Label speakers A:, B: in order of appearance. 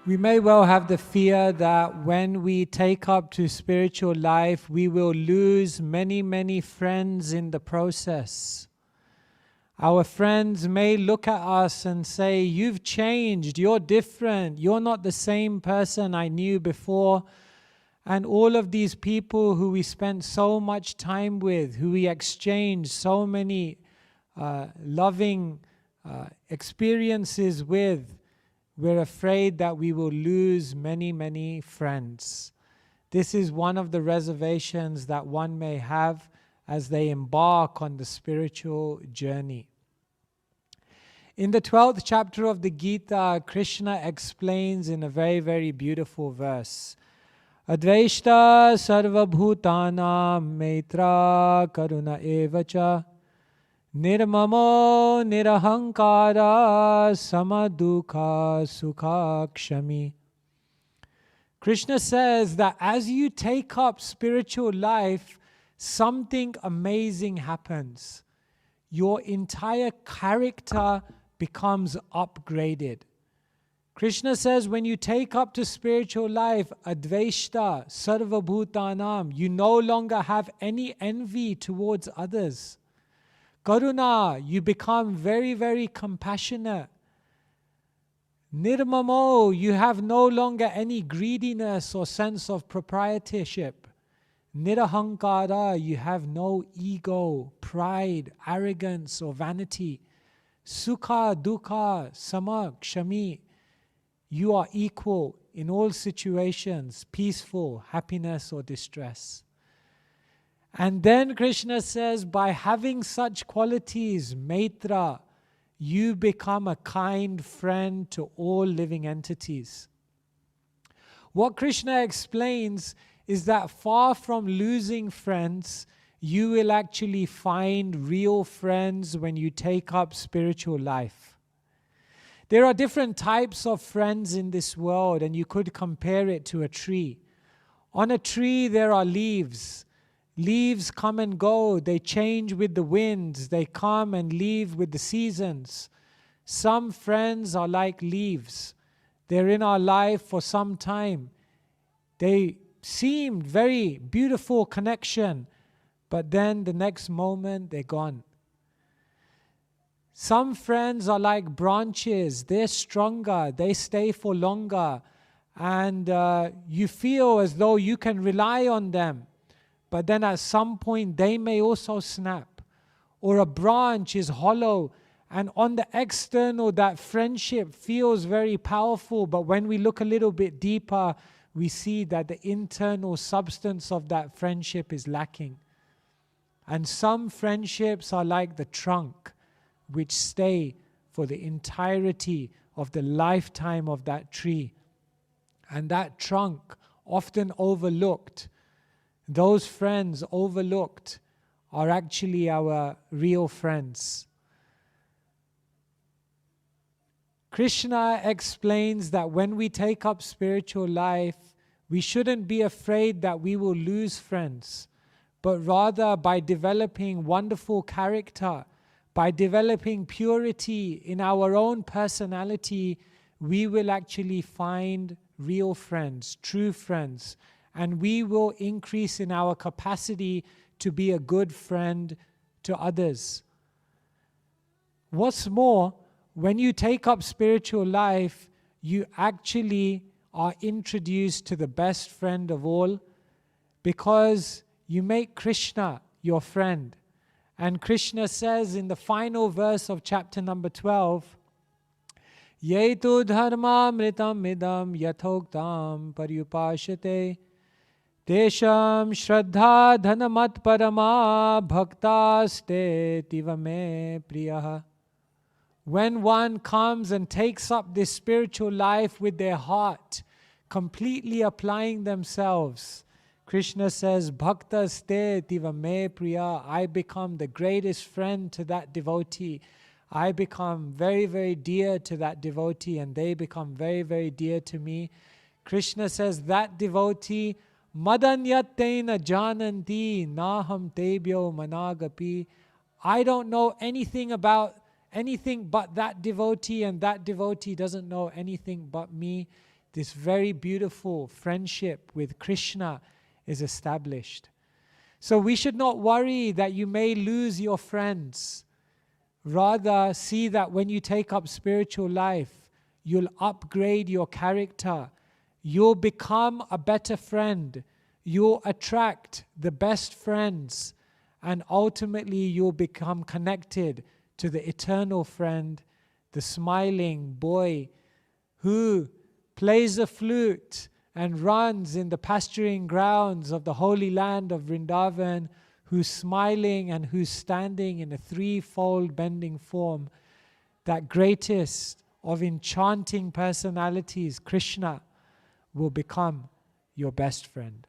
A: We may well have the fear that when we take up to spiritual life, we will lose many, many friends in the process. Our friends may look at us and say, "You've changed, you're different, you're not the same person I knew before." And all of these people who we spent so much time with, who we exchanged so many loving experiences with, we're afraid that we will lose many, many friends. This is one of the reservations that one may have as they embark on the spiritual journey. In the 12th chapter of the Gita, Krishna explains in a very, very beautiful verse, Advaishta sarva bhutana maitra karuna evacha nirmamo nirahankara samadukha sukha kshami. Krishna says that as you take up spiritual life, something amazing happens. Your entire character becomes upgraded. Krishna says when you take up to spiritual life, Advaishta sarva bhutanam, you no longer have any envy towards others. Karuna, you become very, very compassionate. Nirmamo, you have no longer any greediness or sense of proprietorship. Nirahankara, you have no ego, pride, arrogance or vanity. Sukha, dukkha, sama, kshami, you are equal in all situations, peaceful, happiness or distress. And then Krishna says, by having such qualities, maitra, you become a kind friend to all living entities. What Krishna explains is that far from losing friends, you will actually find real friends when you take up spiritual life. There are different types of friends in this world, and you could compare it to a tree. On a tree, there are leaves. Leaves come and go. They change with the winds. They come and leave with the seasons. Some friends are like leaves. They're in our life for some time. They seemed very beautiful connection, but then the next moment they're gone. Some friends are like branches. They're stronger. They stay for longer. And you feel as though you can rely on them. But then at some point they may also snap. Or a branch is hollow. And on the external, that friendship feels very powerful. But when we look a little bit deeper, we see that the internal substance of that friendship is lacking. And some friendships are like the trunk, which stay for the entirety of the lifetime of that tree. And that trunk, often overlooked, those friends overlooked, are actually our real friends. Krishna explains that when we take up spiritual life, we shouldn't be afraid that we will lose friends, but rather by developing wonderful character, by developing purity in our own personality, we will actually find real friends, true friends, and we will increase in our capacity to be a good friend to others. What's more, when you take up spiritual life, you actually are introduced to the best friend of all, because you make Krishna your friend. And Krishna says in the final verse of chapter number 12, Yetu dharma mritam midam yathoktam paryupashate Tesham shraddha dhanamat parama bhaktaste tivame priyaha. When one comes and takes up this spiritual life with their heart, completely applying themselves, Krishna says, Bhaktaste tivame priya, I become the greatest friend to that devotee. I become very, very dear to that devotee, and they become very, very dear to me. Krishna says, that devotee, madanyatena jananti naham tebyo managapi. I don't know anything about anything but that devotee, and that devotee doesn't know anything but me. this very beautiful friendship with Krishna is established. So we should not worry that you may lose your friends. Rather, see that when you take up spiritual life, you'll upgrade your character. You'll become a better friend. You'll attract the best friends. And ultimately, you'll become connected to the eternal friend, the smiling boy who plays the flute and runs in the pasturing grounds of the holy land of Vrindavan, who's smiling and who's standing in a threefold bending form. That greatest of enchanting personalities, Krishna, will become your best friend.